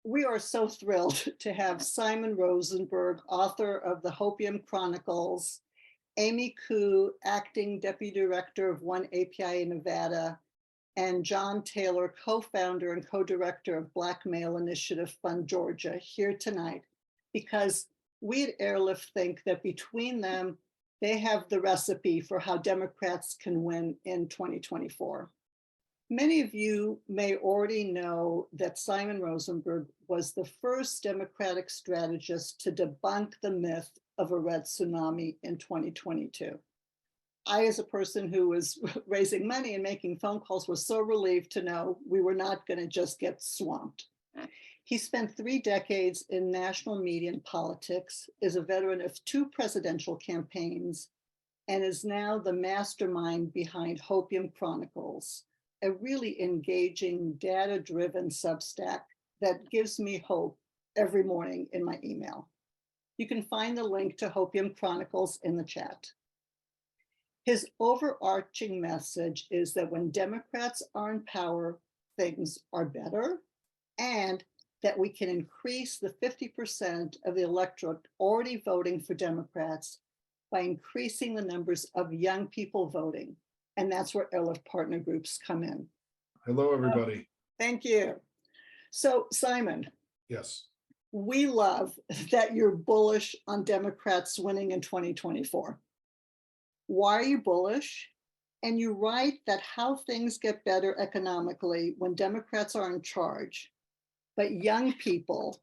We are so thrilled to have Simon Rosenberg, author of the Hopium Chronicles, Amy Koo, acting deputy director of One APIA in Nevada, and John Taylor, co-founder and co-director of Black Male Initiative Fund Georgia, here tonight, because we at Airlift think that between them, they have the recipe for how Democrats can win in 2024. Many of you may already know that Simon Rosenberg was the first Democratic strategist to debunk the myth of a red tsunami in 2022. I, as a person who was raising money and making phone calls, was so relieved to know we were not going to just get swamped. He spent 3 decades in national media and politics, is a veteran of 2 presidential campaigns, and is now the mastermind behind Hopium Chronicles, a really engaging, data-driven Substack that gives me hope every morning in my email. You can find the link to Hopium Chronicles in the chat. His overarching message is that when Democrats are in power, things are better, and that we can increase the 50% of the electorate already voting for Democrats by increasing the numbers of young people voting. And that's where Airlift partner groups come in. Hello, everybody. Thank you. So, Simon. Yes. We love that you're bullish on Democrats winning in 2024. Why are you bullish? And you write that how things get better economically when Democrats are in charge, but young people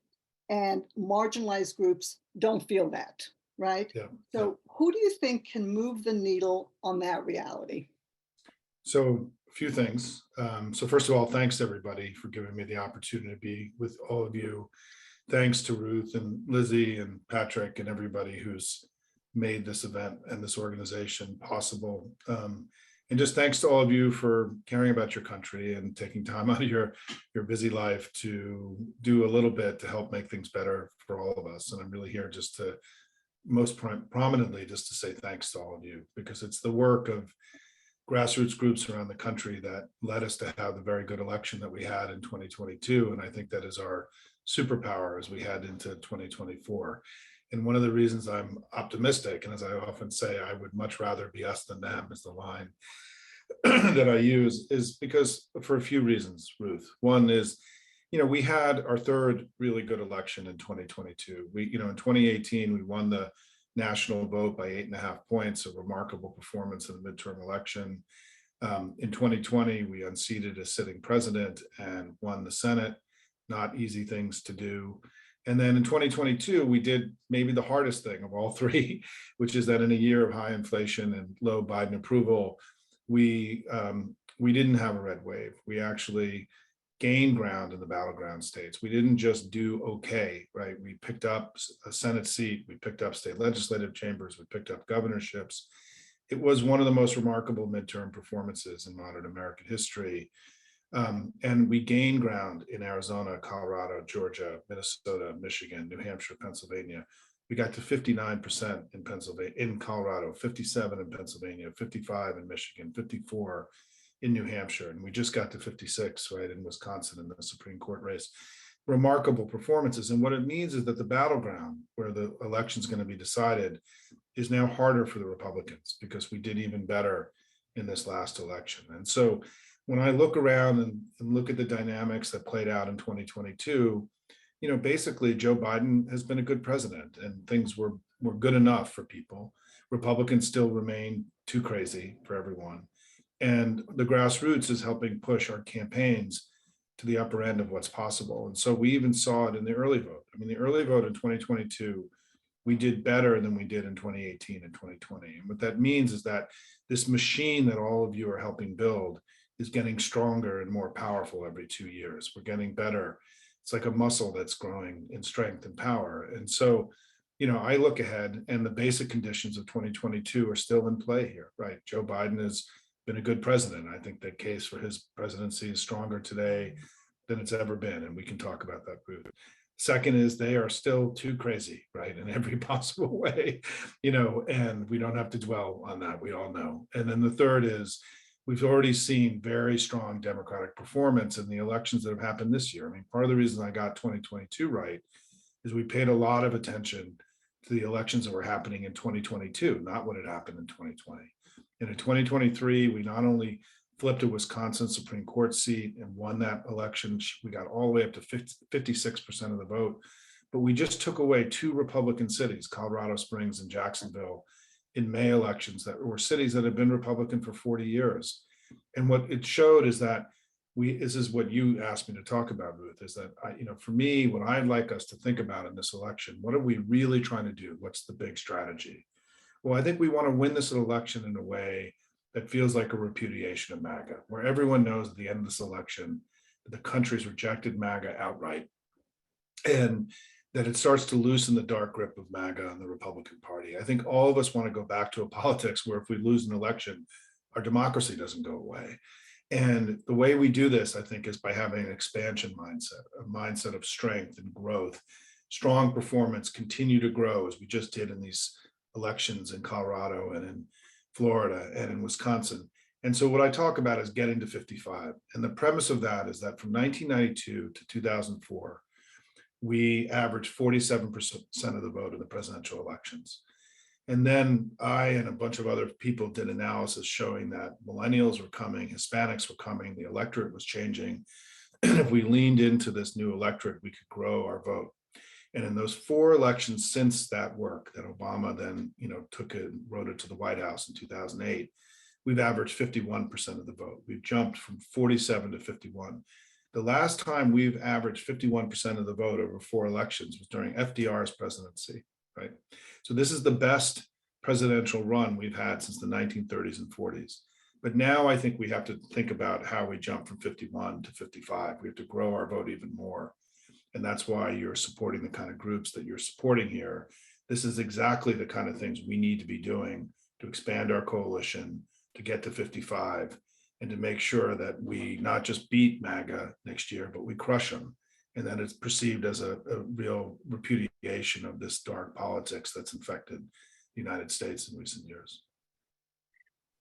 and marginalized groups don't feel that, right? Yeah. So who do you think can move the needle on that reality? So a few things. So first of all, thanks everybody for giving me the opportunity to be with all of you. Thanks to Ruth and Lizzie and Patrick and everybody who's made this event and this organization possible. And just thanks to all of you for caring about your country and taking time out of your busy life to do a little bit to help make things better for all of us. And I'm really here just to most prominently just to say thanks to all of you, because it's the work of grassroots groups around the country that led us to have the very good election that we had in 2022. And I think that is our superpower as we head into 2024. And one of the reasons I'm optimistic, and as I often say, I would much rather be us than them, is the line that I use, is because for a few reasons, Ruth. One is, we had our 3rd really good election in 2022. In 2018, we won the national vote by 8.5 points, a remarkable performance in the midterm election. In 2020, we unseated a sitting president and won the Senate. Not easy things to do. And then in 2022, we did maybe the hardest thing of all 3, which is that in a year of high inflation and low Biden approval, we didn't have a red wave. We actually gained ground in the battleground states. We didn't just do okay, right? We picked up a Senate seat, we picked up state legislative chambers, we picked up governorships. It was one of the most remarkable midterm performances in modern American history. And we gained ground in Arizona, Colorado, Georgia, Minnesota, Michigan, New Hampshire, Pennsylvania. We got to 59% in Pennsylvania, in Colorado, 57 in Pennsylvania, 55 in Michigan, 54 in New Hampshire, and we just got to 56, right, in Wisconsin in the Supreme Court race. Remarkable performances. And what it means is that the battleground where the election is going to be decided is now harder for the Republicans because we did even better in this last election. And so when I look around and look at the dynamics that played out in 2022, basically Joe Biden has been a good president and things were good enough for people. Republicans still remain too crazy for everyone. And the grassroots is helping push our campaigns to the upper end of what's possible. And so we even saw it in the early vote. I mean, the early vote in 2022, we did better than we did in 2018 and 2020. And what that means is that this machine that all of you are helping build is getting stronger and more powerful every 2 years. We're getting better. It's like a muscle that's growing in strength and power. And so, I look ahead and the basic conditions of 2022 are still in play here, right? Joe Biden has been a good president. I think the case for his presidency is stronger today than it's ever been. And we can talk about that, Ruth. Second is they are still too crazy, right? In every possible way, and we don't have to dwell on that. We all know. And then the third is we've already seen very strong Democratic performance in the elections that have happened this year. I mean, part of the reason I got 2022 right is we paid a lot of attention to the elections that were happening in 2022, not what had happened in 2020. And in 2023, we not only flipped a Wisconsin Supreme Court seat and won that election, we got all the way up to 56% of the vote, but we just took away 2 Republican cities, Colorado Springs and Jacksonville, in May elections that were cities that have been Republican for 40 years. And what it showed is that this is what you asked me to talk about, Ruth, is that for me, what I'd like us to think about in this election, what are we really trying to do? What's the big strategy? Well, I think we want to win this election in a way that feels like a repudiation of MAGA, where everyone knows at the end of this election, the country's rejected MAGA outright. And that it starts to loosen the dark grip of MAGA and the Republican Party. I think all of us want to go back to a politics where if we lose an election, our democracy doesn't go away. And the way we do this, I think, is by having an expansion mindset, a mindset of strength and growth, strong performance, continue to grow as we just did in these elections in Colorado and in Florida and in Wisconsin. And so what I talk about is getting to 55. And the premise of that is that from 1992 to 2004, we averaged 47% of the vote in the presidential elections. And then I and a bunch of other people did analysis showing that millennials were coming, Hispanics were coming, the electorate was changing. And if we leaned into this new electorate, we could grow our vote. And in those 4 elections since that work that Obama then took it and wrote it to the White House in 2008, we've averaged 51% of the vote. We've jumped from 47 to 51. The last time we've averaged 51% of the vote over 4 elections was during FDR's presidency, right? So this is the best presidential run we've had since the 1930s and 40s. But now I think we have to think about how we jump from 51 to 55. We have to grow our vote even more. And that's why you're supporting the kind of groups that you're supporting here. This is exactly the kind of things we need to be doing to expand our coalition, to get to 55, and to make sure that we not just beat MAGA next year, but we crush them, and that it's perceived as a real repudiation of this dark politics that's infected the United States in recent years.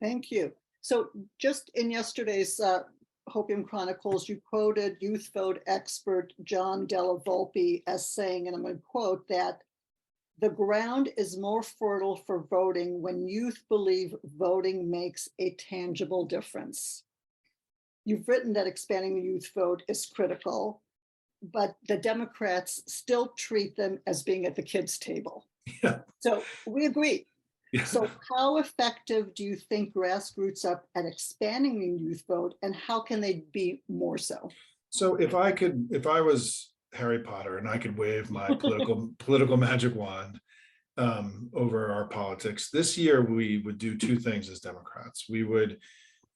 Thank you. So just in yesterday's Hopium Chronicles, you quoted youth vote expert John Della Volpe as saying, and I'm going to quote, that the ground is more fertile for voting when youth believe voting makes a tangible difference. You've written that expanding the youth vote is critical, but the Democrats still treat them as being at the kids' table. Yeah. So we agree. Yeah. So how effective do you think grassroots are at expanding the youth vote, and how can they be more so? So if I was Harry Potter and I could wave my political magic wand over our politics, this year we would do 2 things as Democrats. We would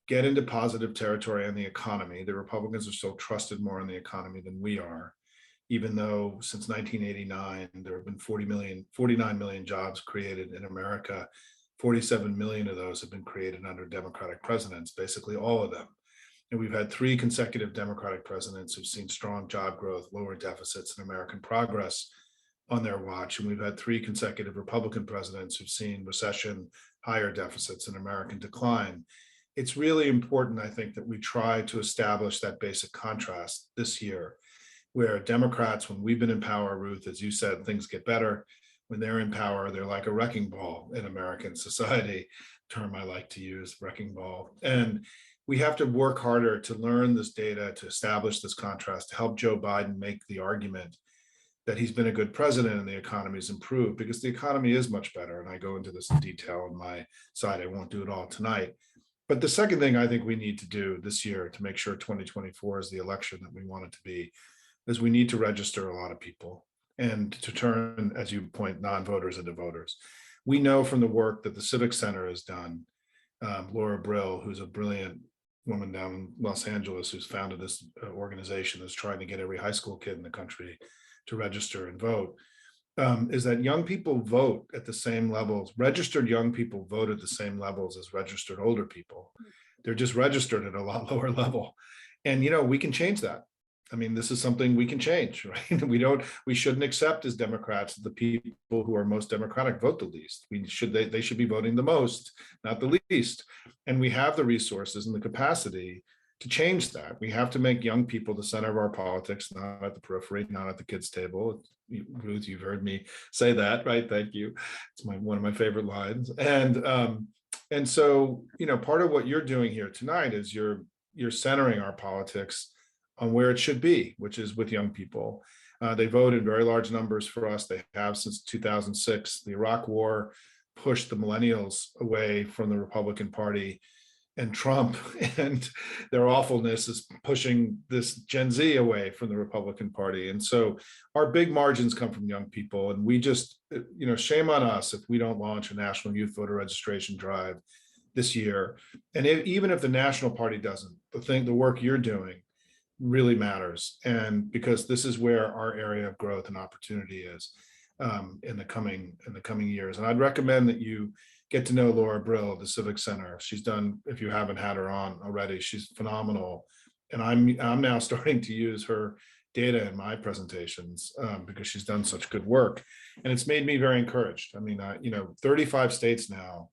get into positive territory on the economy. The Republicans are still trusted more in the economy than we are, even though since 1989, there have been 49 million jobs created in America. 47 million of those have been created under Democratic presidents, basically all of them. And we've had 3 consecutive Democratic presidents who've seen strong job growth, lower deficits, and American progress on their watch. And we've had 3 consecutive Republican presidents who've seen recession, higher deficits, and American decline. It's really important, I think, that we try to establish that basic contrast this year, where Democrats, when we've been in power, Ruth, as you said, things get better. When they're in power, they're like a wrecking ball in American society, term I like to use, wrecking ball. And we have to work harder to learn this data, to establish this contrast, to help Joe Biden make the argument that he's been a good president and the economy's improved, because the economy is much better. And I go into this in detail on my side. I won't do it all tonight. But the second thing I think we need to do this year to make sure 2024 is the election that we want it to be, is we need to register a lot of people and to turn, as you point, non-voters into voters. We know from the work that the Civic Center has done, Laura Brill, who's a brilliant woman down in Los Angeles, who's founded this organization that's trying to get every high school kid in the country to register and vote, is that young people vote at the same levels. Registered young people vote at the same levels as registered older people. They're just registered at a lot lower level. And, we can change that. I mean, this is something we can change, right? We shouldn't accept as Democrats that the people who are most Democratic vote the least. They should be voting the most, not the least. And we have the resources and the capacity to change that. We have to make young people the center of our politics, not at the periphery, not at the kids' table. Ruth, you've heard me say that, right? Thank you. It's one of my favorite lines. And so, part of what you're doing here tonight is you're centering our politics on where it should be, which is with young people. They vote in very large numbers for us. They have since 2006. The Iraq War pushed the millennials away from the Republican Party, and Trump and their awfulness is pushing this Gen Z away from the Republican Party. And so our big margins come from young people. And we just, shame on us if we don't launch a national youth voter registration drive this year. And even if the national party doesn't, the work you're doing really matters. And because this is where our area of growth and opportunity is in the coming years. And I'd recommend that you get to know Laura Brill of the Civic Center. She's done, if you haven't had her on already, she's phenomenal. And I'm now starting to use her data in my presentations because she's done such good work. And it's made me very encouraged. I mean, 35 states now,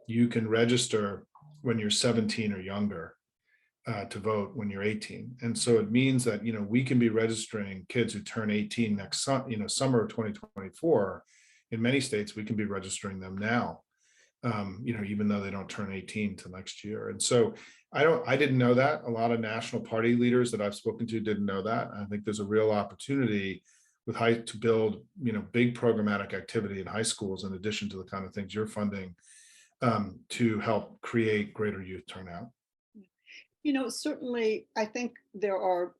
you can register when you're 17 or younger to vote when you're 18. And so it means that, we can be registering kids who turn 18 next summer of 2024. In many states, we can be registering them now. Even though they don't turn 18 till next year. And so I didn't know that. A lot of national party leaders that I've spoken to didn't know that. I think there's a real opportunity to build, big programmatic activity in high schools, in addition to the kind of things you're funding to help create greater youth turnout. Certainly, I think there are,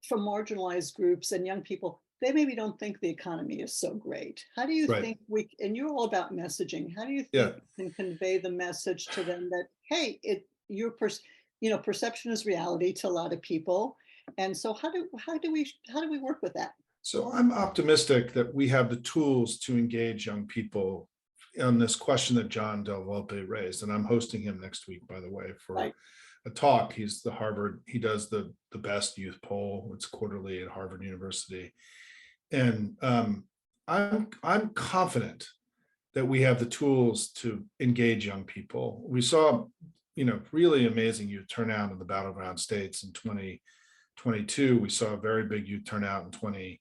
for marginalized groups and young people, they maybe don't think the economy is so great. How do you think and you're all about messaging, how do you think we can convey the message to them that, hey, perception is reality to a lot of people. And so how do we work with that? So I'm optimistic that we have the tools to engage young people on this question that John Del Volpe raised. And I'm hosting him next week, by the way, for a talk. He's the Harvard, he does the best youth poll. It's quarterly at Harvard University. And I'm confident that we have the tools to engage young people. We saw, really amazing youth turnout in the battleground states in 2022. We saw a very big youth turnout in 2020.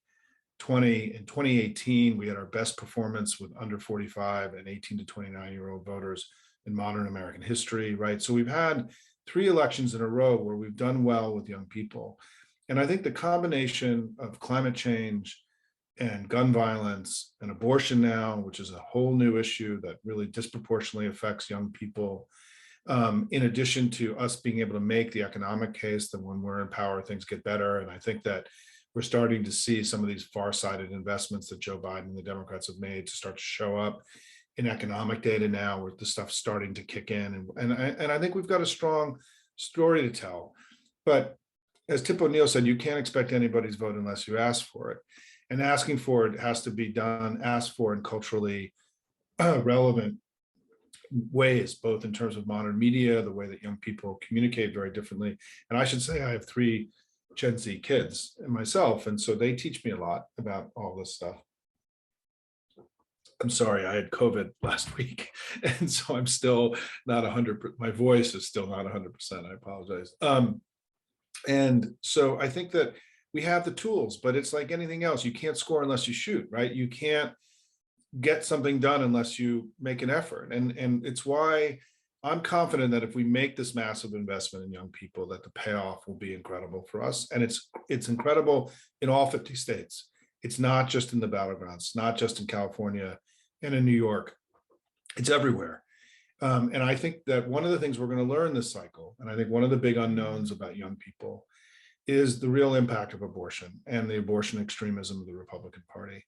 In 2018, we had our best performance with under 45 and 18 to 29-year-old voters in modern American history, right? So we've had 3 elections in a row where we've done well with young people. And I think the combination of climate change and gun violence and abortion now, which is a whole new issue that really disproportionately affects young people, in addition to us being able to make the economic case that when we're in power, things get better. And I think that we're starting to see some of these far-sighted investments that Joe Biden and the Democrats have made to start to show up in economic data now, where the stuff's starting to kick in. And I think we've got a strong story to tell. But as Tip O'Neill said, you can't expect anybody's vote unless you ask for it. And asking for it has to be asked for in culturally relevant ways, both in terms of modern media, the way that young people communicate very differently. And I should say I have 3 Gen Z kids and myself, and so they teach me a lot about all this stuff. I'm sorry, I had COVID last week, and so I'm still not 100%. My voice is still not 100%. I apologize. And so I think that we have the tools, but it's like anything else. You can't score unless you shoot, right? You can't get something done unless you make an effort. And it's why I'm confident that if we make this massive investment in young people, that the payoff will be incredible for us. And it's incredible in all 50 states. It's not just in the battlegrounds, not just in California and in New York. It's everywhere. And I think that one of the things we're going to learn this cycle, and I think one of the big unknowns about young people, is the real impact of abortion and the abortion extremism of the Republican Party.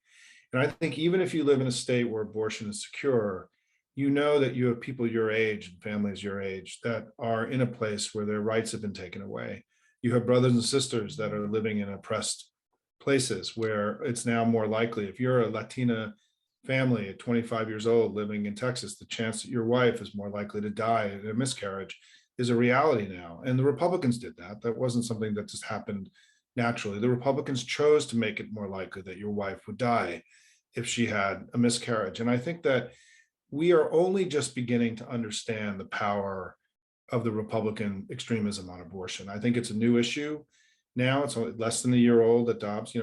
And I think even if you live in a state where abortion is secure, you know that you have people your age and families your age that are in a place where their rights have been taken away. You have brothers and sisters that are living in oppressed places where it's now more likely, if you're a Latina family at 25 years old living in Texas, the chance that your wife is more likely to die in a miscarriage is a reality now. And the Republicans did that. That wasn't something that just happened naturally. The Republicans chose to make it more likely that your wife would die if she had a miscarriage. And I think that we are only just beginning to understand the power of the Republican extremism on abortion. I think it's a new issue. Now it's only less than a year old that Dobbs,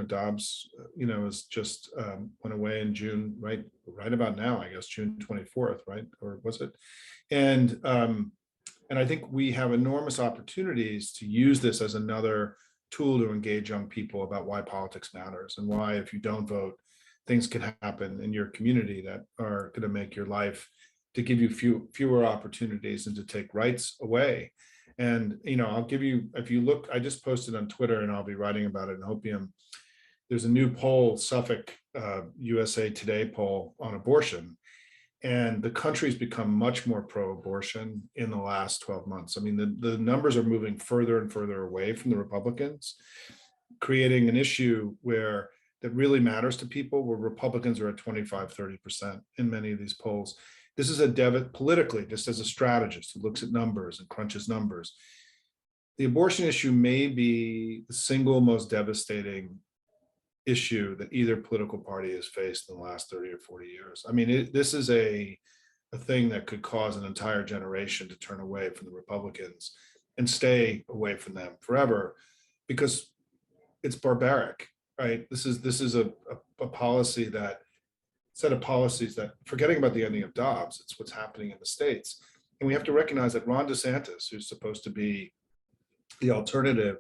is just went away in June, right about now, I guess, June 24th, right? Or was it? And I think we have enormous opportunities to use this as another tool to engage young people about why politics matters and why, if you don't vote, things can happen in your community that are going to make your life, to give you fewer opportunities and to take rights away. And, I'll give you, if you look, I just posted on Twitter and I'll be writing about it in Hopium. There's a new poll, Suffolk USA Today poll on abortion. And the country's become much more pro-abortion in the last 12 months. I mean, the numbers are moving further and further away from the Republicans, creating an issue that really matters to people, where Republicans are at 25, 30% in many of these polls. This is politically, just as a strategist who looks at numbers and crunches numbers, the abortion issue may be the single most devastating issue that either political party has faced in the last 30 or 40 years. I mean, this is a thing that could cause an entire generation to turn away from the Republicans and stay away from them forever, because it's barbaric, right? This is a policy set of policies that, forgetting about the ending of Dobbs, it's what's happening in the states. And we have to recognize that Ron DeSantis, who's supposed to be the alternative,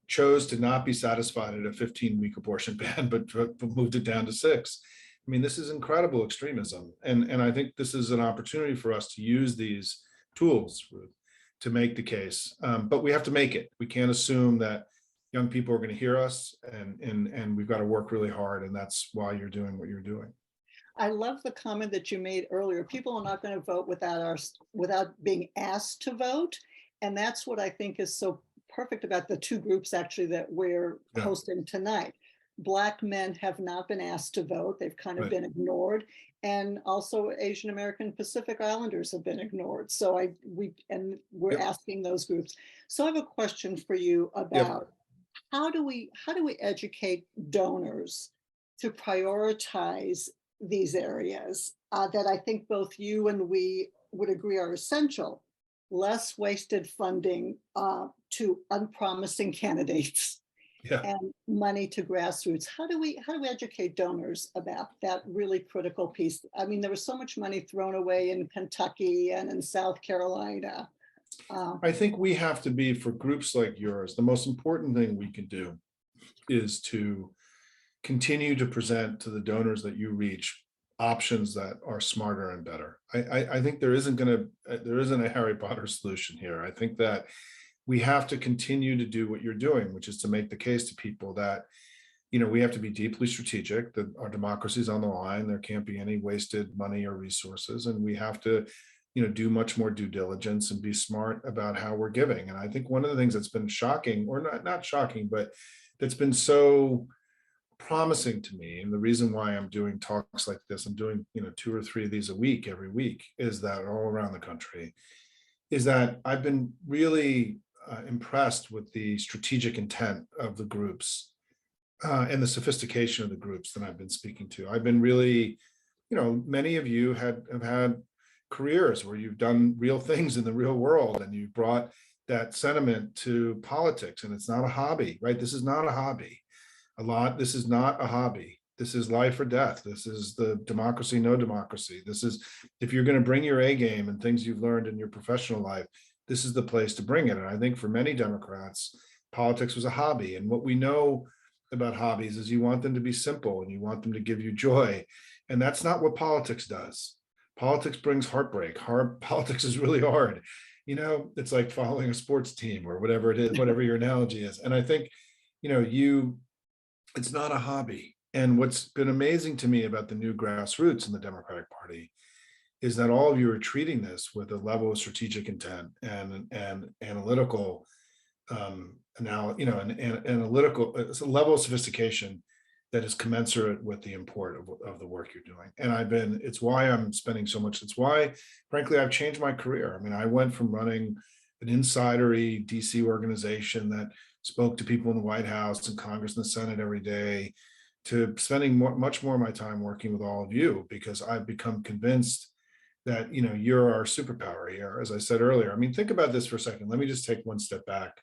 chose to not be satisfied at a 15-week abortion ban, but moved it down to 6. I mean, this is incredible extremism. And I think this is an opportunity for us to use these tools to make the case. But we have to make it. We can't assume that young people are going to hear us, and we've got to work really hard. And that's why you're doing what you're doing. I love the comment that you made earlier. People are not going to vote without being asked to vote. And that's what I think is so perfect about the two groups actually that we're hosting tonight. Black men have not been asked to vote. They've kind of been ignored. And also Asian American Pacific Islanders have been ignored. So we're asking those groups. So I have a question for you about how do we educate donors to prioritize these areas that I think both you and we would agree are essential. Less wasted funding to unpromising candidates and money to grassroots. How do we educate donors about that really critical piece? I mean, there was so much money thrown away in Kentucky and in South Carolina. I think we have to be, for groups like yours, the most important thing we can do is to continue to present to the donors that you reach options that are smarter and better. I think there isn't a Harry Potter solution here. I think that we have to continue to do what you're doing, which is to make the case to people that, we have to be deeply strategic, that our democracy is on the line. There can't be any wasted money or resources. And we have to, do much more due diligence and be smart about how we're giving. And I think one of the things that's been shocking, or not shocking, but that's been so promising to me, and the reason why I'm doing talks like this, I'm doing 2 or 3 of these a week every week, is that all around the country, is that I've been really impressed with the strategic intent of the groups and the sophistication of the groups that I've been speaking to. I've been really, many of you have had careers where you've done real things in the real world, and you've brought that sentiment to politics, and it's not a hobby, right? This is not a hobby. This is not a hobby. This is life or death. This is the democracy, no democracy. This is, if you're going to bring your A game and things you've learned in your professional life, this is the place to bring it. And I think for many Democrats, politics was a hobby. And what we know about hobbies is you want them to be simple and you want them to give you joy. And that's not what politics does. Politics brings heartbreak. Politics is really hard. It's like following a sports team or whatever it is, whatever your analogy is. And I think, it's not a hobby. And what's been amazing to me about the new grassroots in the Democratic Party is that all of you are treating this with a level of strategic intent and analytical, analytical, it's a level of sophistication that is commensurate with the import of the work you're doing. And it's why I'm spending so much. It's why, frankly, I've changed my career. I mean, I went from running an insidery DC organization that spoke to people in the White House and Congress and the Senate every day, to spending much more of my time working with all of you, because I've become convinced that, you're our superpower here. As I said earlier, I mean, think about this for a second. Let me just take one step back.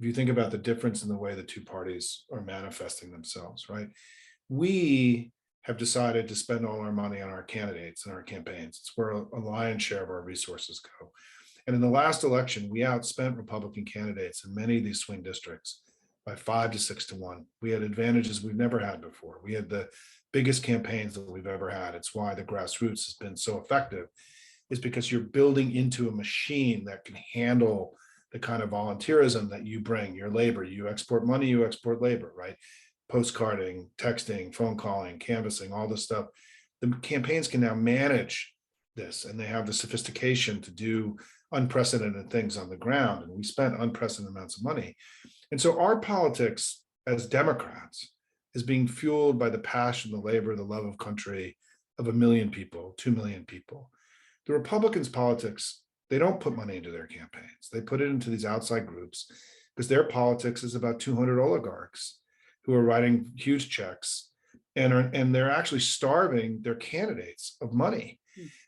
If you think about the difference in the way the two parties are manifesting themselves, right? We have decided to spend all our money on our candidates and our campaigns. It's where a lion's share of our resources go. And in the last election, we outspent Republican candidates in many of these swing districts by 5 to 6 to 1. We had advantages we've never had before. We had the biggest campaigns that we've ever had. It's why the grassroots has been so effective, is because you're building into a machine that can handle the kind of volunteerism that you bring, your labor. You export money, you export labor, right? Postcarding, texting, phone calling, canvassing, all this stuff. The campaigns can now manage this, and they have the sophistication to do unprecedented things on the ground. And we spent unprecedented amounts of money. And so our politics as Democrats is being fueled by the passion, the labor, the love of country of 1 million people, 2 million people. The Republicans' politics, they don't put money into their campaigns. They put it into these outside groups, because their politics is about 200 oligarchs who are writing huge checks, and they're actually starving their candidates of money,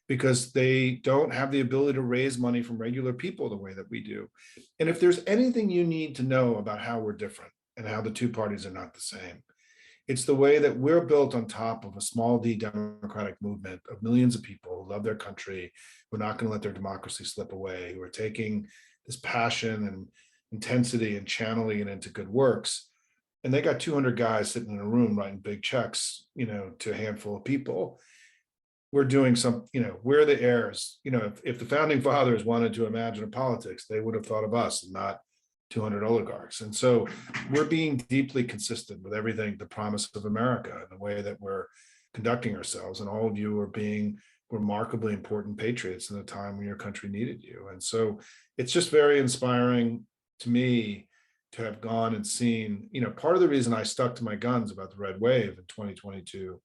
because they don't have the ability to raise money from regular people the way that we do. And if there's anything you need to know about how we're different and how the two parties are not the same, it's the way that we're built on top of a small d democratic movement of millions of people who love their country, who are not going to let their democracy slip away, who are taking this passion and intensity and channeling it into good works. And they got 200 guys sitting in a room writing big checks, to a handful of people. We're doing we're the heirs. If the founding fathers wanted to imagine a politics, they would have thought of us and not 200 oligarchs. And so we're being deeply consistent with everything, the promise of America, and the way that we're conducting ourselves. And all of you are being remarkably important patriots in a time when your country needed you. And so it's just very inspiring to me to have gone and seen, part of the reason I stuck to my guns about the red wave in 2022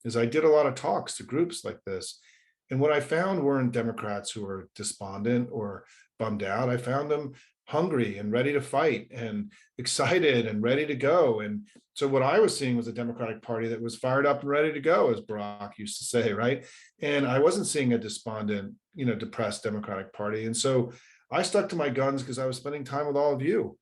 is I did a lot of talks to groups like this. And what I found weren't Democrats who were despondent or bummed out. I found them hungry and ready to fight and excited and ready to go. And so what I was seeing was a Democratic Party that was fired up and ready to go, as Barack used to say, right? And I wasn't seeing a despondent, depressed Democratic Party. And so I stuck to my guns because I was spending time with all of you.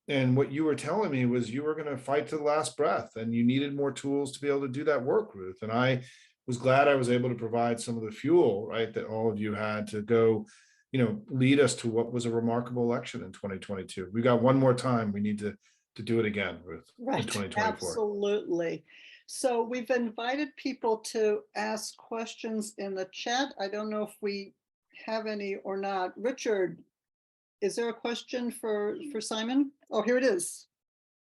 And what you were telling me was you were going to fight to the last breath, and you needed more tools to be able to do that work, Ruth. And I was glad I was able to provide some of the fuel, right, that all of you had to go, lead us to what was a remarkable election in 2022. We got one more time. We need to do it again, Ruth, Right, in 2024. absolutely. So we've invited people to ask questions in the chat. I don't know if we have any or not. Richard, is there a question for Simon? Oh, here it is.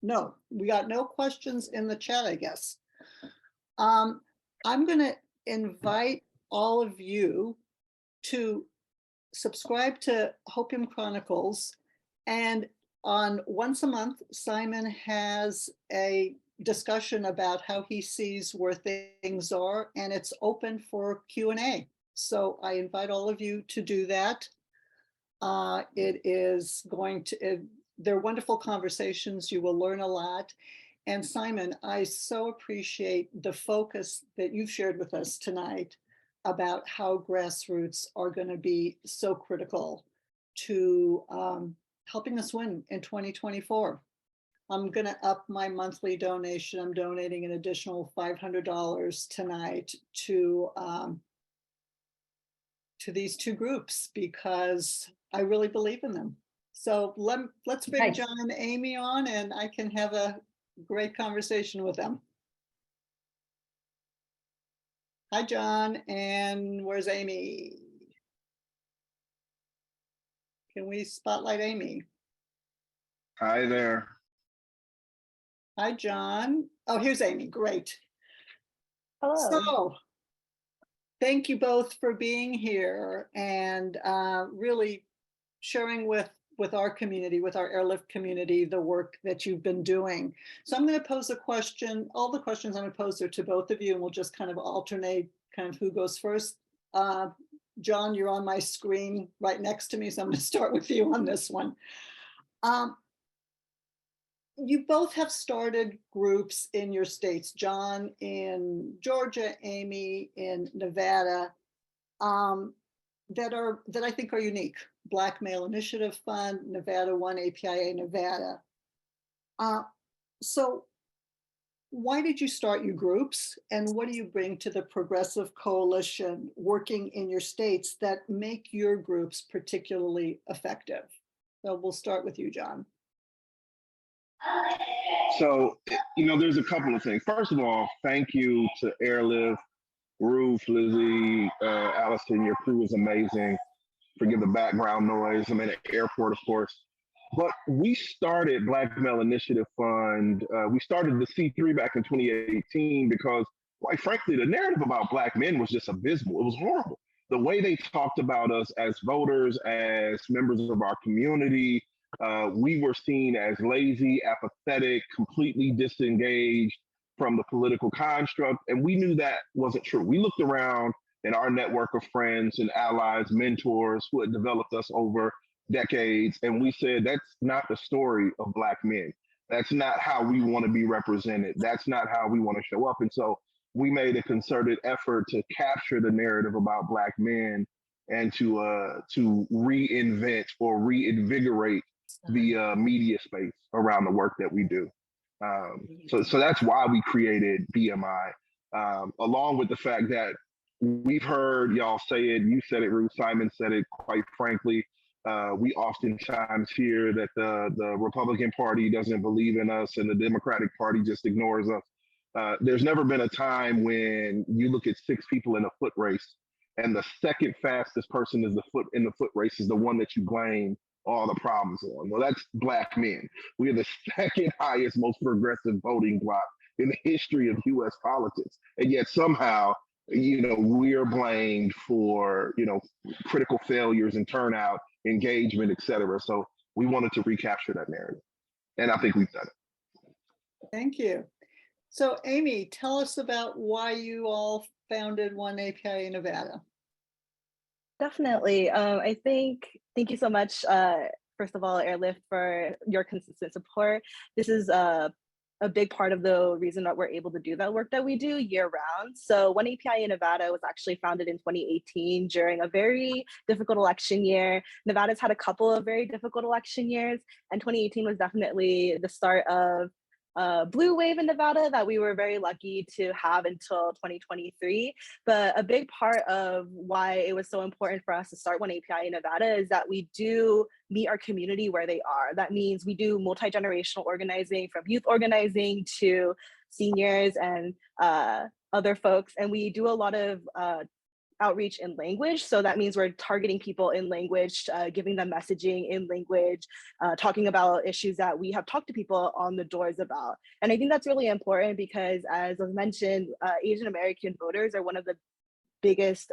No, we got no questions in the chat, I guess. I'm going to invite all of you to subscribe to Hopium Chronicles, and on once a month, Simon has a discussion about how he sees where things are, and it's open for Q&A. So I invite all of you to do that. They're wonderful conversations. You will learn a lot. And Simon, I so appreciate the focus that you've shared with us tonight about how grassroots are going to be so critical to helping us win in 2024. I'm going to up my monthly donation. I'm donating an additional $500 tonight to these two groups because I really believe in them. So let's bring Right. John and Amy on, and I can have a great conversation with them. Hi, John, and where's Amy? Can we spotlight Amy? Hi there. Hi, John. Oh, here's Amy. Great. Hello. So, thank you both for being here and really sharing with our community, with our Airlift community, the work that you've been doing. So I'm going to pose a question. All the questions I'm going to pose are to both of you, and we'll just kind of alternate kind of who goes first. John, you're on my screen right next to me, so I'm going to start with you on this one. you both have started groups in your states, John in Georgia, Amy in Nevada, that I think are unique. Black Male Initiative Fund, Nevada One APIA, Nevada. So why did you start your groups, and what do you bring to the Progressive Coalition working in your states that make your groups particularly effective? So we'll start with you, John. So, there's a couple of things. First of all, thank you to Airlift, Ruth, Lizzie, Allison. Your crew is amazing. Forgive the background noise. I'm in an airport, of course. But we started Black Male Initiative Fund. We started the C3 back in 2018 because, quite frankly, the narrative about Black men was just abysmal. It was horrible. The way they talked about us as voters, as members of our community, we were seen as lazy, apathetic, completely disengaged from the political construct. And we knew that wasn't true. We looked around in our network of friends and allies, mentors who had developed us over decades, and we said, that's not the story of Black men. That's not how we want to be represented. That's not how we want to show up. And so we made a concerted effort to capture the narrative about Black men and to reinvent or reinvigorate the media space around the work that we do. So that's why we created BMI, along with the fact that we've heard y'all say it, you said it, Ruth, Simon said it, quite frankly, we oftentimes hear that the Republican Party doesn't believe in us and the Democratic Party just ignores us. There's never been a time when you look at 6 people in a foot race and the second fastest person is in the foot race is the one that you blame all the problems on. Well, that's Black men. We are the second highest, most progressive voting bloc in the history of US politics. And yet somehow, we are blamed for, critical failures and turnout, engagement, et cetera. So we wanted to recapture that narrative. And I think we've done it. Thank you. So Amy, tell us about why you all founded One APIA in Nevada. Definitely. Thank you so much, first of all, Airlift, for your consistent support. This is a big part of the reason that we're able to do that work that we do year round. So One APIA in Nevada was actually founded in 2018 during a very difficult election year. Nevada's had a couple of very difficult election years, and 2018 was definitely the start of blue wave in Nevada that we were very lucky to have until 2023. But a big part of why it was so important for us to start One APIA in Nevada is that we do meet our community where they are. That means we do multi-generational organizing, from youth organizing to seniors and other folks. And we do a lot of outreach in language. So that means we're targeting people in language, giving them messaging in language, talking about issues that we have talked to people on the doors about. And I think that's really important because, as was mentioned, Asian American voters are one of the biggest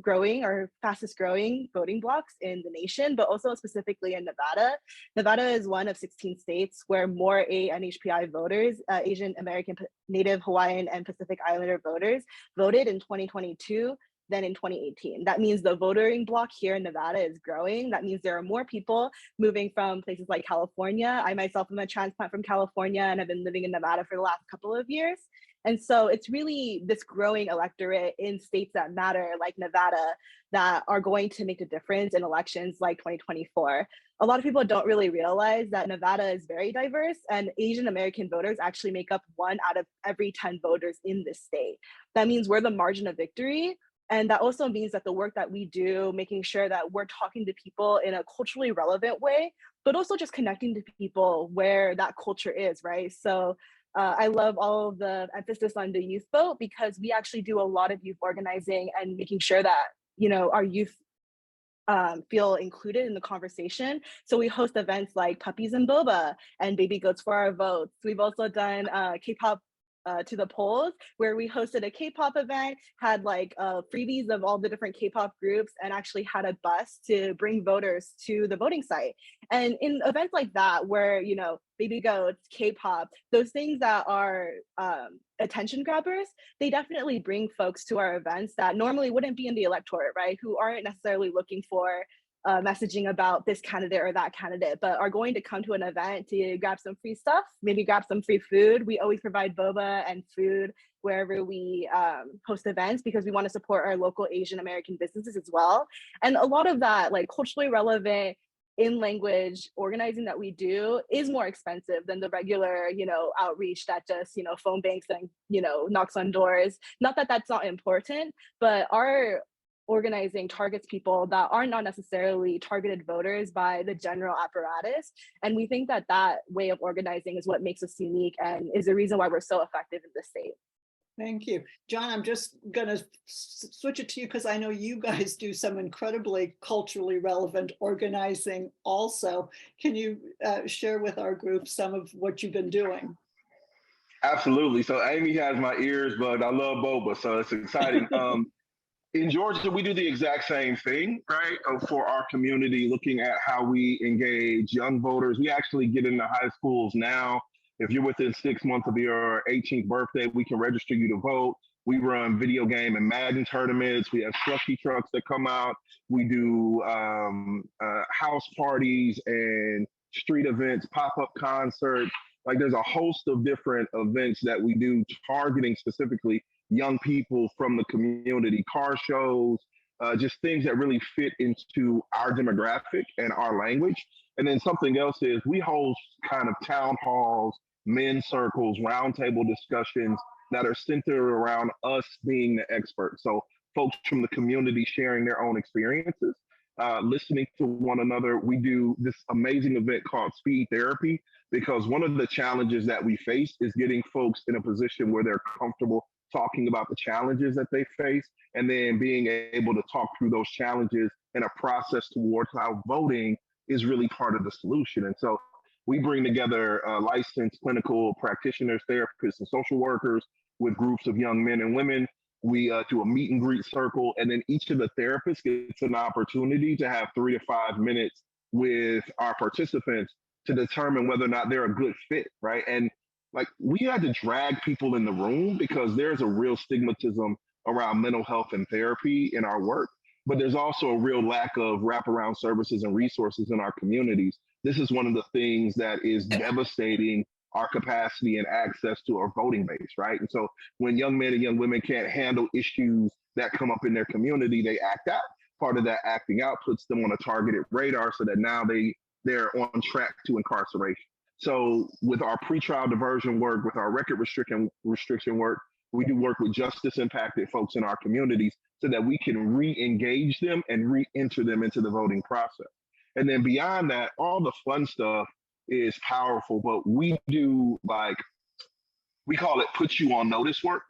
growing or fastest growing voting blocs in the nation, but also specifically in Nevada. Nevada is one of 16 states where more ANHPI voters, Asian American, Native Hawaiian, and Pacific Islander voters voted in 2022 than in 2018. That means the voting bloc here in Nevada is growing. That means there are more people moving from places like California. I myself am a transplant from California and I've been living in Nevada for the last couple of years. And so it's really this growing electorate in states that matter, like Nevada, that are going to make a difference in elections like 2024. A lot of people don't really realize that Nevada is very diverse, and Asian American voters actually make up 1 out of every 10 voters in this state. That means we're the margin of victory. And that also means that the work that we do, making sure that we're talking to people in a culturally relevant way, but also just connecting to people where that culture is, right? So I love all of the emphasis on the youth vote, because we actually do a lot of youth organizing and making sure that, our youth feel included in the conversation. So we host events like Puppies and Boba and Baby Goats for Our Votes. We've also done K-pop to the polls, where we hosted a K-pop event, had freebies of all the different K-pop groups, and actually had a bus to bring voters to the voting site. And in events like that, where Baby Goats, K-pop, those things that are attention grabbers, they definitely bring folks to our events that normally wouldn't be in the electorate, right? Who aren't necessarily looking for messaging about this candidate or that candidate, but are going to come to an event to grab some free stuff, maybe grab some free food. We always provide boba and food wherever we host events, because we want to support our local Asian American businesses as well. And a lot of that, like, culturally relevant in language organizing that we do is more expensive than the regular, outreach that just, phone banks and, knocks on doors. Not that that's not important, but our organizing targets people that are not necessarily targeted voters by the general apparatus. And we think that that way of organizing is what makes us unique and is the reason why we're so effective in the state. Thank you. John, I'm just going to switch it to you because I know you guys do some incredibly culturally relevant organizing also. Can you share with our group some of what you've been doing? Absolutely. So Amy has my ears, but I love boba, so it's exciting. In Georgia, we do the exact same thing, right? For our community, looking at how we engage young voters. We actually get into high schools now. If you're within 6 months of your 18th birthday, we can register you to vote. We run video game and Madden tournaments. We have slushy trucks that come out. We do house parties and street events, pop-up concerts. Like, there's a host of different events that we do targeting specifically young people from the community, car shows, just things that really fit into our demographic and our language. And then something else is we host kind of town halls, men's circles, roundtable discussions that are centered around us being the experts. So folks from the community sharing their own experiences, listening to one another. We do this amazing event called Speed Therapy, because one of the challenges that we face is getting folks in a position where they're comfortable talking about the challenges that they face, and then being able to talk through those challenges in a process towards how voting is really part of the solution. And so we bring together licensed clinical practitioners, therapists, and social workers with groups of young men and women. We do a meet and greet circle, and then each of the therapists gets an opportunity to have 3 to 5 minutes with our participants to determine whether or not they're a good fit, right? And like, we had to drag people in the room because there's a real stigmatism around mental health and therapy in our work, but there's also a real lack of wraparound services and resources in our communities. This is one of the things that is devastating our capacity and access to our voting base, right? And so when young men and young women can't handle issues that come up in their community, they act out. Part of that acting out puts them on a targeted radar so that now they're on track to incarceration. So with our pretrial diversion work, with our record restriction work, we do work with justice impacted folks in our communities so that we can re-engage them and re-enter them into the voting process. And then beyond that, all the fun stuff is powerful, but we do, like, we call it put you on notice work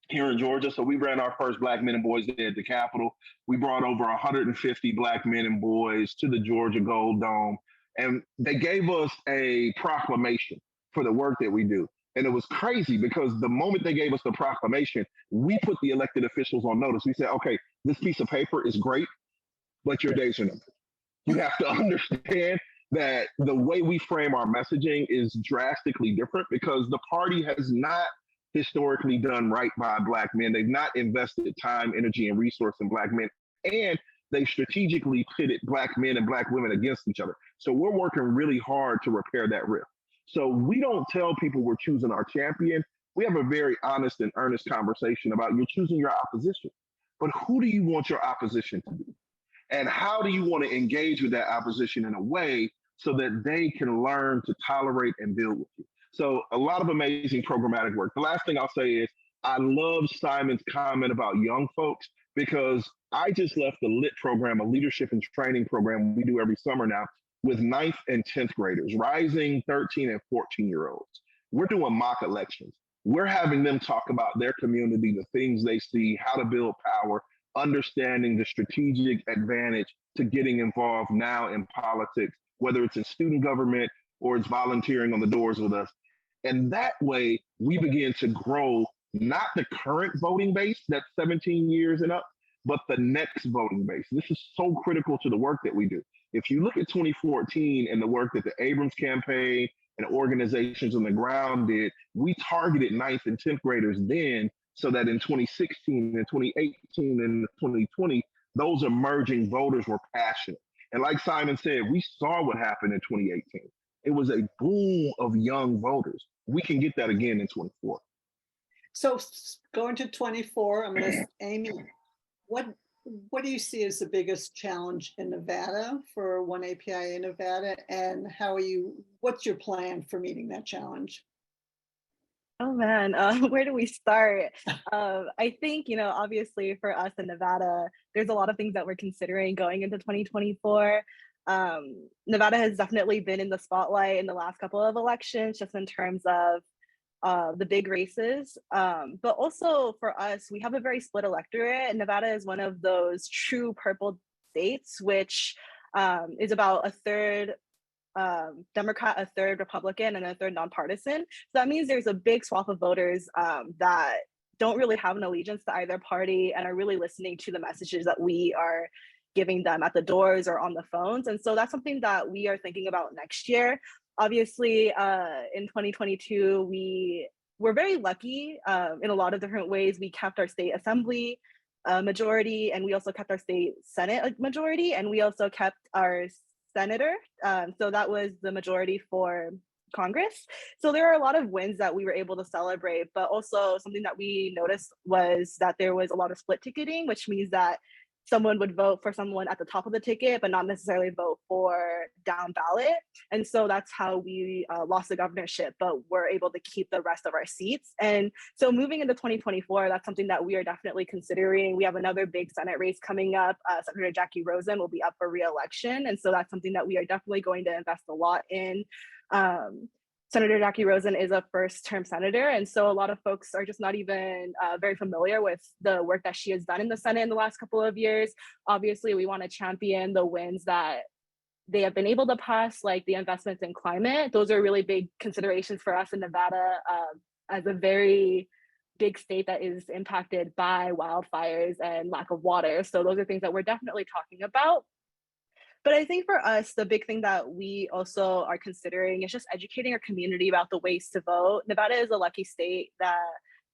here in Georgia. So we ran our first Black Men and Boys Day at the Capitol. We brought over 150 Black men and boys to the Georgia Gold Dome. And they gave us a proclamation for the work that we do. And it was crazy because the moment they gave us the proclamation, we put the elected officials on notice. We said, okay, this piece of paper is great, but your days are numbered. You have to understand that the way we frame our messaging is drastically different because the party has not historically done right by Black men. They've not invested time, energy, and resource in Black men. And they've strategically pitted Black men and Black women against each other. So we're working really hard to repair that rift. So we don't tell people we're choosing our champion. We have a very honest and earnest conversation about you're choosing your opposition. But who do you want your opposition to be? And how do you want to engage with that opposition in a way so that they can learn to tolerate and build with you? So a lot of amazing programmatic work. The last thing I'll say is I love Simon's comment about young folks because I just left the LIT program, a leadership and training program we do every summer now, with 9th and 10th graders, rising 13 and 14-year-olds. We're doing mock elections. We're having them talk about their community, the things they see, how to build power, understanding the strategic advantage to getting involved now in politics, whether it's in student government or it's volunteering on the doors with us. And that way, we begin to grow not the current voting base that's 17 years and up, but the next voting base. This is so critical to the work that we do. If you look at 2014 and the work that the Abrams campaign and organizations on the ground did, we targeted 9th and 10th graders then so that in 2016 and 2018 and 2020, those emerging voters were passionate. And like Simon said, we saw what happened in 2018. It was a boom of young voters. We can get that again in 24. So going to 24, I'm going to, Amy, what do you see as the biggest challenge in Nevada for One API in Nevada, and what's your plan for meeting that challenge? Oh man, where do we start? I think, obviously for us in Nevada, there's a lot of things that we're considering going into 2024. Nevada has definitely been in the spotlight in the last couple of elections, just in terms of the big races. But also for us, we have a very split electorate. And Nevada is one of those true purple states, which is about a third Democrat, a third Republican, and a third nonpartisan. So that means there's a big swath of voters that don't really have an allegiance to either party and are really listening to the messages that we are giving them at the doors or on the phones. And so that's something that we are thinking about next year. Obviously, in 2022, we were very lucky in a lot of different ways. We kept our state assembly majority, and we also kept our state Senate majority, and we also kept our senator. So that was the majority for Congress. So there are a lot of wins that we were able to celebrate, but also something that we noticed was that there was a lot of split ticketing, which means that someone would vote for someone at the top of the ticket, but not necessarily vote for down ballot. And so that's how we lost the governorship, but we're able to keep the rest of our seats. And so moving into 2024, that's something that we are definitely considering. We have another big Senate race coming up. Senator Jackie Rosen will be up for re-election. And so that's something that we are definitely going to invest a lot in. Senator Jackie Rosen is a first-term senator, and so a lot of folks are just not even very familiar with the work that she has done in the Senate in the last couple of years. Obviously, we want to champion the wins that they have been able to pass, like the investments in climate. Those are really big considerations for us in Nevada as a very big state that is impacted by wildfires and lack of water. So those are things that we're definitely talking about. But I think for us, the big thing that we also are considering is just educating our community about the ways to vote. Nevada is a lucky state that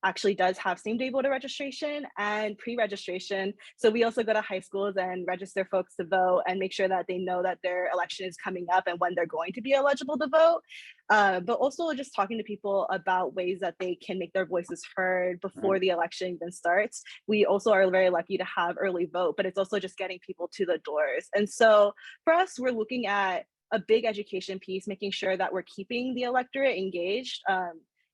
actually does have same-day voter registration and pre-registration. So we also go to high schools and register folks to vote and make sure that they know that their election is coming up and when they're going to be eligible to vote. But also just talking to people about ways that they can make their voices heard before the election even starts. We also are very lucky to have early vote, but it's also just getting people to the doors. And so for us, we're looking at a big education piece, making sure that we're keeping the electorate engaged.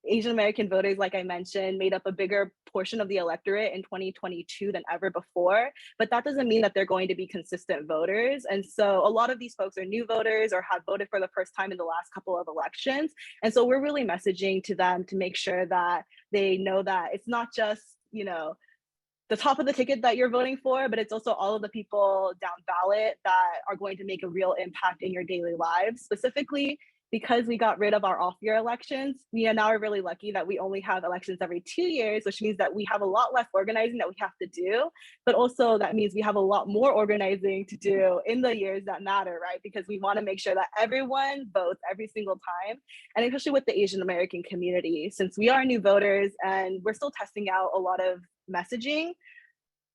Asian American voters, like I mentioned, made up a bigger portion of the electorate in 2022 than ever before, but that doesn't mean that they're going to be consistent voters. And so a lot of these folks are new voters or have voted for the first time in the last couple of elections. And so we're really messaging to them to make sure that they know that it's not just, the top of the ticket that you're voting for, but it's also all of the people down ballot that are going to make a real impact in your daily lives. Specifically, because we got rid of our off-year elections, we are now really lucky that we only have elections every 2 years, which means that we have a lot less organizing that we have to do, but also that means we have a lot more organizing to do in the years that matter, right? Because we want to make sure that everyone votes every single time, and especially with the Asian American community, since we are new voters and we're still testing out a lot of messaging.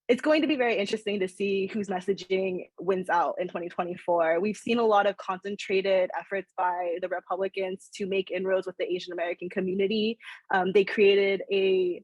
It's going to be very interesting to see whose messaging wins out in 2024. We've seen a lot of concentrated efforts by the Republicans to make inroads with the Asian American community. They created a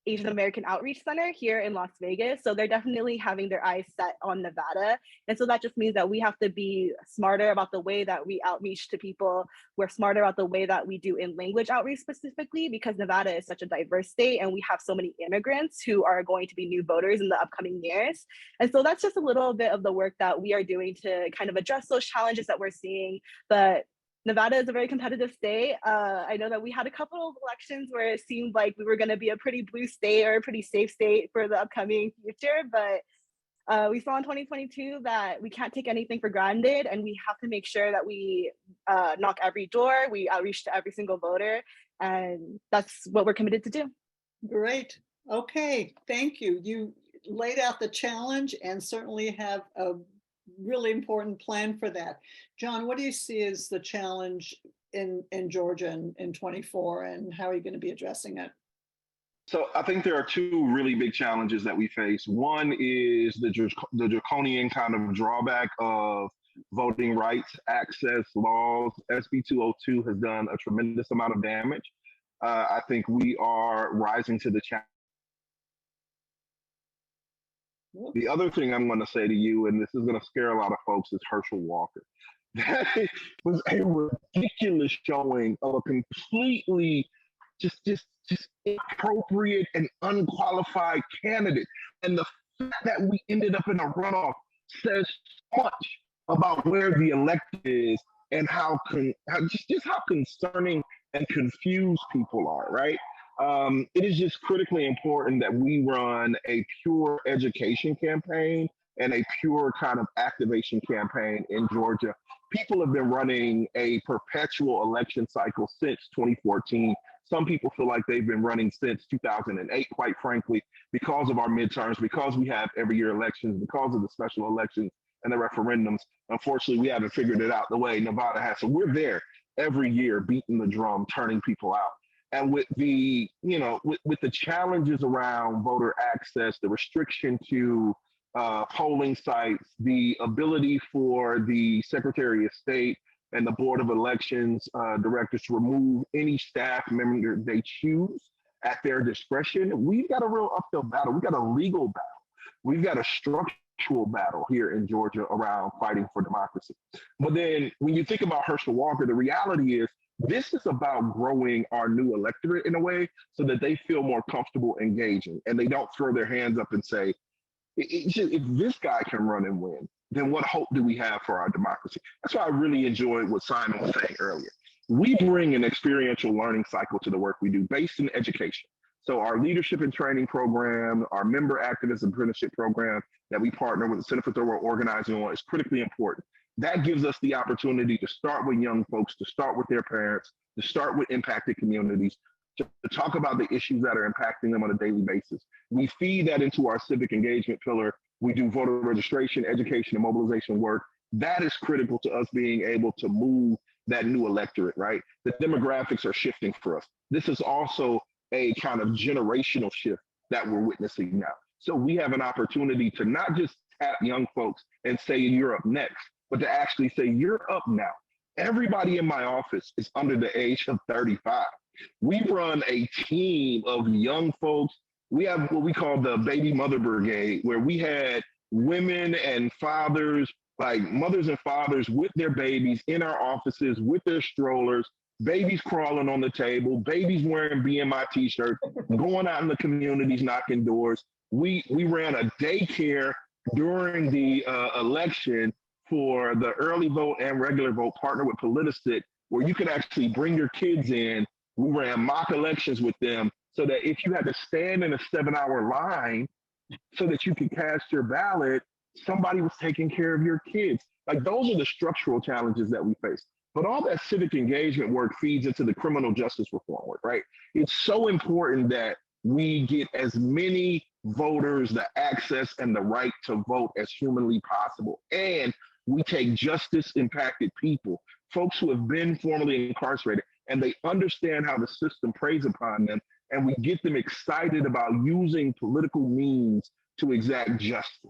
Asian American Outreach Center here in Las Vegas. So they're definitely having their eyes set on Nevada. And so that just means that we have to be smarter about the way that we outreach to people. We're smarter about the way that we do in language outreach specifically, because Nevada is such a diverse state and we have so many immigrants who are going to be new voters in the upcoming years. And so that's just a little bit of the work that we are doing to kind of address those challenges that we're seeing. But Nevada is a very competitive state. I know that we had a couple of elections where it seemed like we were going to be a pretty blue state or a pretty safe state for the upcoming future, but we saw in 2022 that we can't take anything for granted, and we have to make sure that we knock every door, we outreach to every single voter, and that's what we're committed to do. Great. Okay, thank you. You laid out the challenge and certainly have a really important plan for that. John, what do you see as the challenge in Georgia in 24, and how are you going to be addressing it? So I think there are two really big challenges that we face. One is the draconian kind of drawback of voting rights, access laws. SB 202 has done a tremendous amount of damage. I think we are rising to the challenge. The other thing I'm going to say to you, and this is going to scare a lot of folks, is Herschel Walker. That was a ridiculous showing of a completely just inappropriate and unqualified candidate. And the fact that we ended up in a runoff says so much about where the elected is and how concerning and confused people are, right? It is just critically important that we run a pure education campaign and a pure kind of activation campaign in Georgia. People have been running a perpetual election cycle since 2014. Some people feel like they've been running since 2008, quite frankly, because of our midterms, because we have every year elections, because of the special elections and the referendums. Unfortunately, we haven't figured it out the way Nevada has. So we're there every year beating the drum, turning people out. And with the, with the challenges around voter access, the restriction to polling sites, the ability for the Secretary of State and the Board of Elections directors to remove any staff member they choose at their discretion, we've got a real uphill battle. We've got a legal battle. We've got a structural battle here in Georgia around fighting for democracy. But then when you think about Herschel Walker, the reality is this is about growing our new electorate in a way so that they feel more comfortable engaging and they don't throw their hands up and say, if this guy can run and win, then what hope do we have for our democracy? That's why I really enjoyed what Simon was saying earlier. We bring an experiential learning cycle to the work we do based in education. So our leadership and training program, our member activist apprenticeship program that we partner with the Center for Thorough Organizing on is critically important. That gives us the opportunity to start with young folks, to start with their parents, to start with impacted communities, to talk about the issues that are impacting them on a daily basis. We feed that into our civic engagement pillar. We do voter registration, education, and mobilization work. That is critical to us being able to move that new electorate, right? The demographics are shifting for us. This is also a kind of generational shift that we're witnessing now. So we have an opportunity to not just tap young folks and say, you're up next, but to actually say, you're up now. Everybody in my office is under the age of 35. We run a team of young folks. We have what we call the baby mother brigade, where we had women and fathers, like mothers and fathers with their babies in our offices with their strollers, babies crawling on the table, babies wearing BMI t-shirts, going out in the communities, knocking doors. We ran a daycare during the election for the early vote and regular vote, partner with Politicit, where you could actually bring your kids in. We ran mock elections with them so that if you had to stand in a 7-hour line so that you could cast your ballot, somebody was taking care of your kids. Like, those are the structural challenges that we face. But all that civic engagement work feeds into the criminal justice reform work, right? It's so important that we get as many voters the access and the right to vote as humanly possible. And we take justice impacted people, folks who have been formerly incarcerated, and they understand how the system preys upon them, and we get them excited about using political means to exact justice,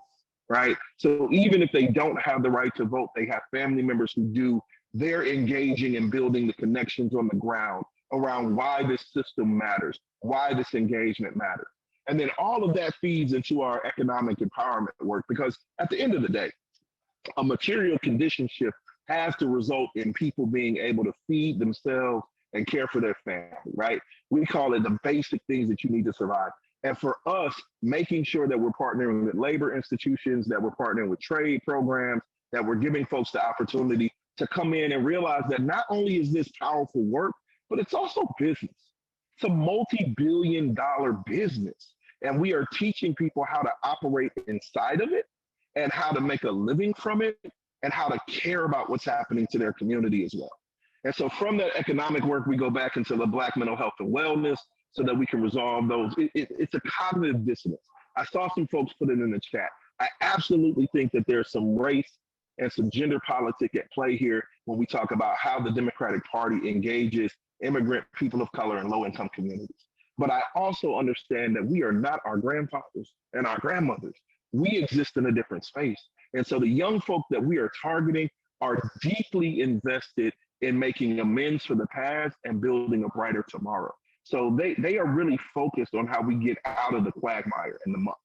right? So even if they don't have the right to vote, they have family members who do. They're engaging and building the connections on the ground around why this system matters, why this engagement matters. And then all of that feeds into our economic empowerment work, because at the end of the day, a material condition shift has to result in people being able to feed themselves and care for their family, right? We call it the basic things that you need to survive. And for us, making sure that we're partnering with labor institutions, that we're partnering with trade programs, that we're giving folks the opportunity to come in and realize that not only is this powerful work, but it's also business. It's a multi-billion-dollar business. And we are teaching people how to operate inside of it and how to make a living from it and how to care about what's happening to their community as well. And so from that economic work, we go back into the Black mental health and wellness so that we can resolve those. It's a cognitive dissonance. I saw some folks put it in the chat. I absolutely think that there's some race and some gender politic at play here when we talk about how the Democratic Party engages immigrant, people of color, and low-income communities. But I also understand that we are not our grandfathers and our grandmothers. We exist in a different space. And so the young folk that we are targeting are deeply invested in making amends for the past and building a brighter tomorrow. So they are really focused on how we get out of the quagmire and the muck.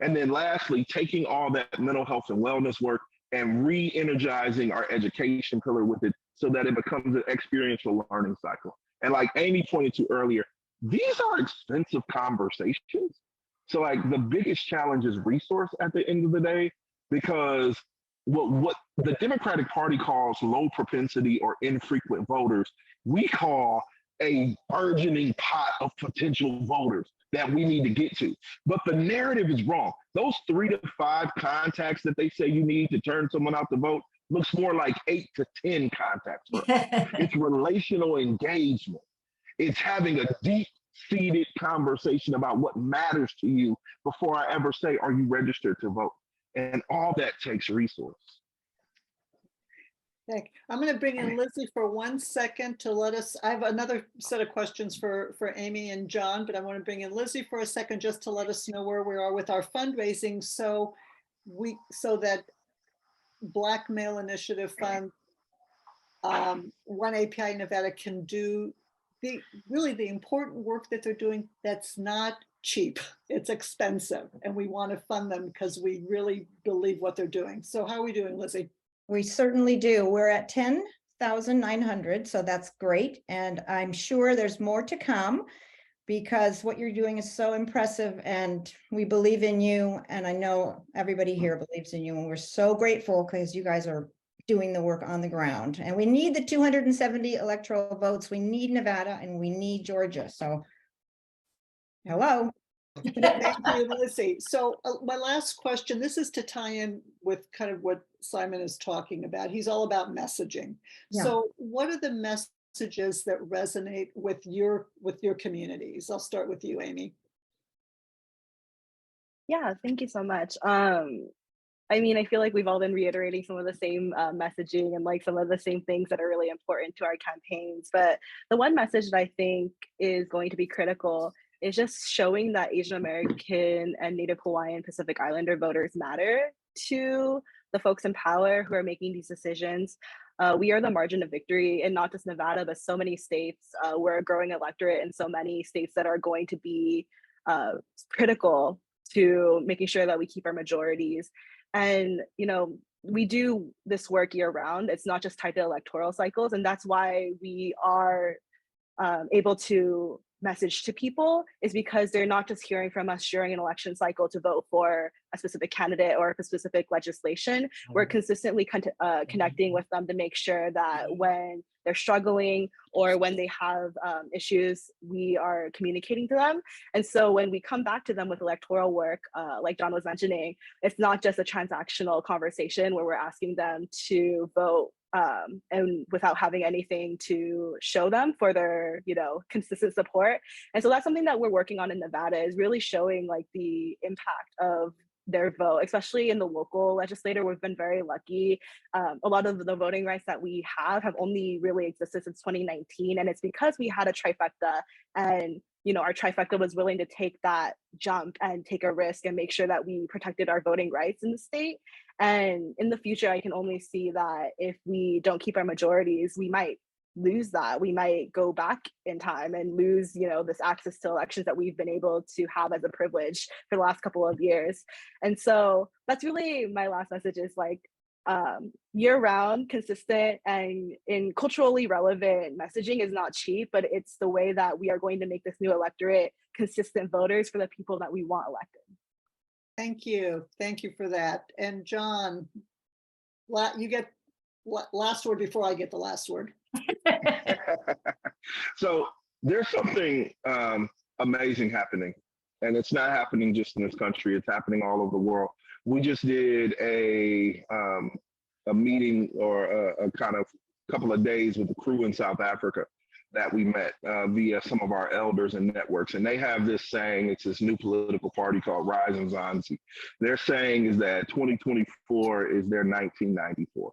And then lastly, taking all that mental health and wellness work and re-energizing our education pillar with it so that it becomes an experiential learning cycle. And like Amy pointed to earlier, these are expensive conversations. So like the biggest challenge is resource at the end of the day, because what the Democratic Party calls low propensity or infrequent voters, we call a burgeoning pot of potential voters that we need to get to. But the narrative is wrong. Those 3 to 5 contacts that they say you need to turn someone out to vote looks more like 8 to 10 contacts for us. It's relational engagement. It's having a deep-seated conversation about what matters to you before I ever say, are you registered to vote? And all that takes resource. I'm going to bring in Lizzie for 1 second to let us, I have another set of questions for Amy and John, but I want to bring in Lizzie for a second just to let us know where we are with our fundraising. So that Black Male Initiative Fund, One API Nevada can do really the important work that they're doing. That's not cheap, it's expensive, and we want to fund them because we really believe what they're doing. So how are we doing, Lizzie? We certainly do. We're at 10,900, so that's great. And I'm sure there's more to come because what you're doing is so impressive and we believe in you. And I know everybody here believes in you and we're so grateful because you guys are doing the work on the ground. And we need the 270 electoral votes. We need Nevada and we need Georgia. So hello. Thank you, Lizzie. So my last question, this is to tie in with kind of what Simon is talking about. He's all about messaging. Yeah. So what are the messages that resonate with your communities? I'll start with you, Amy. Yeah, thank you so much. I mean, I feel like we've all been reiterating some of the same messaging and like some of the same things that are really important to our campaigns. But the one message that I think is going to be critical is just showing that Asian American and Native Hawaiian Pacific Islander voters matter to the folks in power who are making these decisions. We are the margin of victory in not just Nevada, but so many states. We're a growing electorate in so many states that are going to be critical to making sure that we keep our majorities. And, you know, we do this work year round. It's not just tied to electoral cycles. And that's why we are able to message to people, is because they're not just hearing from us during an election cycle to vote for a specific candidate or a specific legislation. We're consistently connecting with them to make sure that when they're struggling or when they have issues, we are communicating to them. And so when we come back to them with electoral work, like John was mentioning, it's not just a transactional conversation where we're asking them to vote and without having anything to show them for their, you know, consistent support. And so that's something that we're working on in Nevada, is really showing like the impact of their vote, especially in the local legislature. We've been very lucky. A lot of the voting rights that we have only really existed since 2019. And it's because we had a trifecta, and, you know, our trifecta was willing to take that jump and take a risk and make sure that we protected our voting rights in the state. And in the future, I can only see that if we don't keep our majorities, we might lose that. We might go back in time and lose, you know, this access to elections that we've been able to have as a privilege for the last couple of years. And so that's really my last message, is like year-round, consistent, and in culturally relevant messaging is not cheap, but it's the way that we are going to make this new electorate consistent voters for the people that we want elected. Thank you. Thank you for that. And John, you get last word before I get the last word. So there's something amazing happening, and it's not happening just in this country, it's happening all over the world. We just did a meeting or a kind of couple of days with the crew in South Africa that we met via some of our elders and networks. And they have this saying, it's this new political party called Rise and Zanzi. Their saying is that 2024 is their 1994,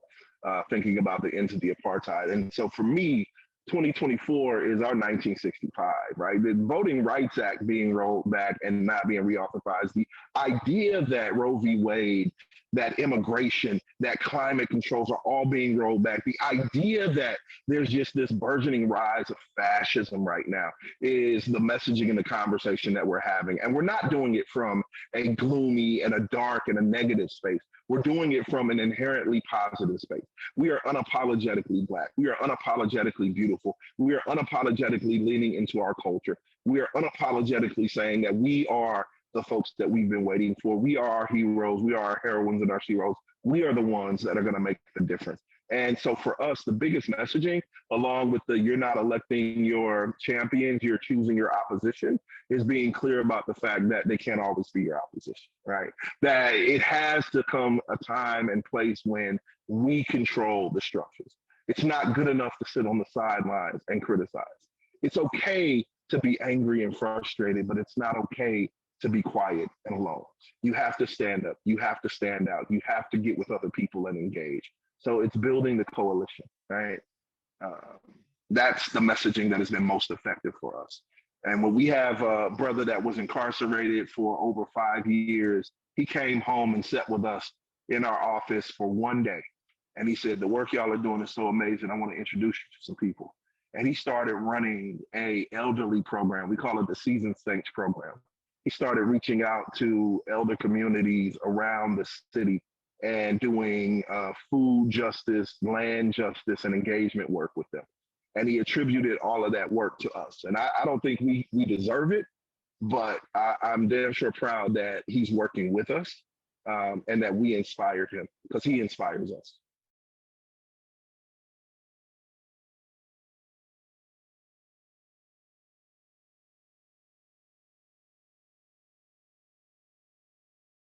thinking about the end of the apartheid. And so for me, 2024 is our 1965, right? The Voting Rights Act being rolled back and not being reauthorized. The idea that Roe v. Wade that immigration, that climate controls are all being rolled back. The idea that there's just this burgeoning rise of fascism right now is the messaging and the conversation that we're having. And we're not doing it from a gloomy and a dark and a negative space. We're doing it from an inherently positive space. We are unapologetically Black. We are unapologetically beautiful. We are unapologetically leaning into our culture. We are unapologetically saying that we are the folks that we've been waiting for. We are our heroes. We are our heroines and our heroes. We are the ones that are going to make the difference. And so for us, the biggest messaging, along with the you're not electing your champions, you're choosing your opposition, is being clear about the fact that they can't always be your opposition, right? That it has to come a time and place when we control the structures. It's not good enough to sit on the sidelines and criticize. It's okay to be angry and frustrated, but it's not okay to be quiet and alone. You have to stand up. You have to stand out. You have to get with other people and engage. So it's building the coalition, right? That's the messaging that has been most effective for us. And when we have a brother that was incarcerated for over 5 years, he came home and sat with us in our office for one day. And he said, the work y'all are doing is so amazing. I want to introduce you to some people. And he started running a elderly program. We call it the Seasoned Saints program. He started reaching out to elder communities around the city and doing food justice, land justice, and engagement work with them. And he attributed all of that work to us. And I don't think we deserve it, but I'm damn sure proud that he's working with us and that we inspired him, because he inspires us.